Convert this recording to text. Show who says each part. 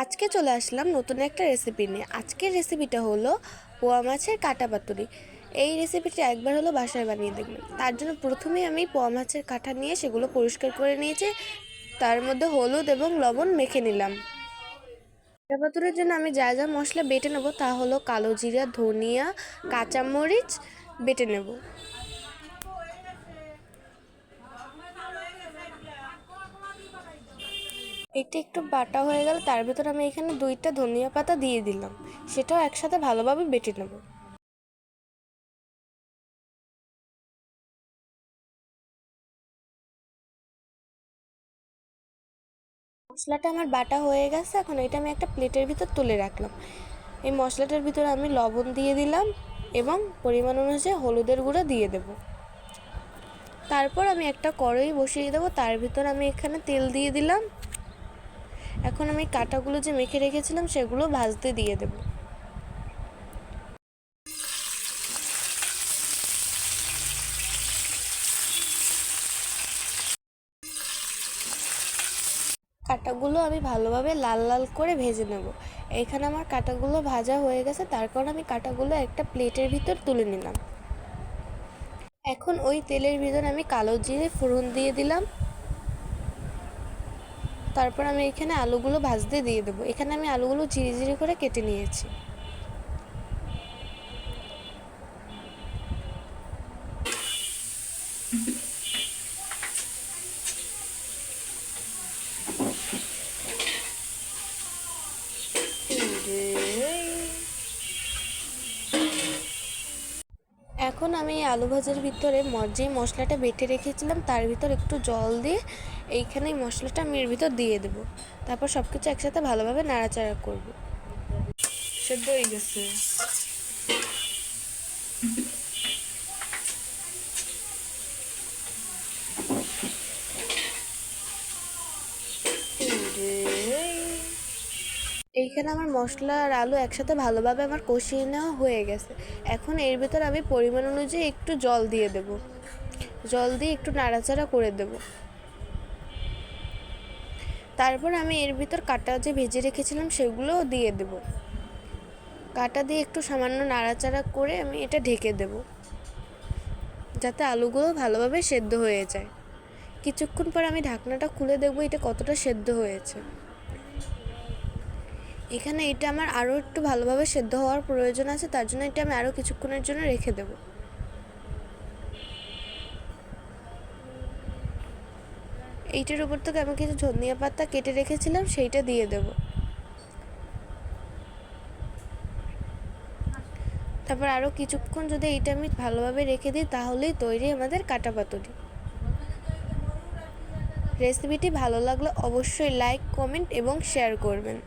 Speaker 1: আজকে চলে আসলাম নতুন একটা রেসিপি নিয়ে। আজকের রেসিপিটা হলো পোয়া মাছের কাটা পাতুরি। এই রেসিপিটা একবার হলো বাসায় বানিয়ে দেখবেন। তার জন্য প্রথমেই আমি পোয়া মাছের কাটা নিয়ে সেগুলো পরিষ্কার করে নিয়েছি। তার মধ্যে হলুদ এবং লবণ মেখে নিলাম। কাটা পাতুরির জন্য আমি যা যা মশলা বেটে নেব তা হলো কালো জিরা, ধনিয়া, কাঁচামরিচ বেটে নেব। এটা একটু বাটা হয়ে গেল, তার ভিতর আমি এখানে 2টা ধনিয়া পাতা দিয়ে দিলাম। সেটাও একসাথে ভালোভাবে বেটে নেব। মশলাটা আমার বাটা হয়ে গেছে, এখন এটা আমি একটা প্লেটের ভিতর তুলে রাখলাম। এই মশলাটার ভিতরে আমি লবণ দিয়ে দিলাম এবং পরিমাণ অনুযায়ী হলুদের গুঁড়ো দিয়ে দেব। তারপর আমি একটা কড়াই বসিয়ে দেবো, তার ভিতর আমি এখানে তেল দিয়ে দিলাম। এখন আমি কাটাগুলো যে মেখে রেখেছিলাম সেগুলো ভাজতে দিয়ে দেব। কাটাগুলো আমি ভালোভাবে লাল লাল করে ভেজে নেব। এখানে আমার কাটাগুলো ভাজা হয়ে গেছে, তার কারণে আমি কাটাগুলো একটা প্লেটের ভিতর তুলে নিলাম। এখন ওই তেলের ভিতর আমি কালো জিরে ফোড়ন দিয়ে দিলাম। তারপর আমি এখানে আলুগুলো ভাজতে দিয়ে দেবো। এখানে আমি আলুগুলো ঝিরি ঝিরি করে কেটে নিয়েছি। এখন আমি এই আলু ভাজার ভিতরে যে মশলাটা বেটে রেখেছিলাম তার ভিতর একটু জল দিয়ে এইখানে এই মশলাটা আমি এর ভিতর দিয়ে দেবো। তারপর সব কিছু একসাথে ভালোভাবে নাড়াচাড়া করব।
Speaker 2: সেদ্ধ হয়ে গেছে।
Speaker 1: এইখানে আমার মশলা আর আলু একসাথে ভালোভাবে আমার কষিয়ে নেওয়া হয়ে গেছে। এখন এর ভিতর আমি পরিমাণ অনুযায়ী একটু জল দিয়ে দেব। জল দিয়ে একটু নাড়াচাড়া করে দেব। তারপর আমি এর ভিতর কাটা যে ভেজে রেখেছিলাম সেগুলোও দিয়ে দেব। কাটা দিয়ে একটু সামান্য নাড়াচাড়া করে আমি এটা ঢেকে দেব, যাতে আলুগুলো ভালোভাবে সেদ্ধ হয়ে যায়। কিছুক্ষণ পর আমি ঢাকনাটা খুলে দেখব এটা কতটা সেদ্ধ হয়েছে। এখানে এটা আমার আরও একটু ভালোভাবে সেদ্ধ হওয়ার প্রয়োজন আছে, তার জন্য এটা আমি আরও কিছুক্ষণের জন্য রেখে দেব। এইটার উপর থেকে আমি কিছু ধনিয়া পাতা কেটে রেখেছিলাম সেইটা দিয়ে দেব। তারপর আরও কিছুক্ষণ যদি এইটা আমি ভালোভাবে রেখে দিই তাহলেই তৈরি আমাদের কাটা পাতুরি। রেসিপিটি ভালো লাগলে অবশ্যই লাইক, কমেন্ট এবং শেয়ার করবেন।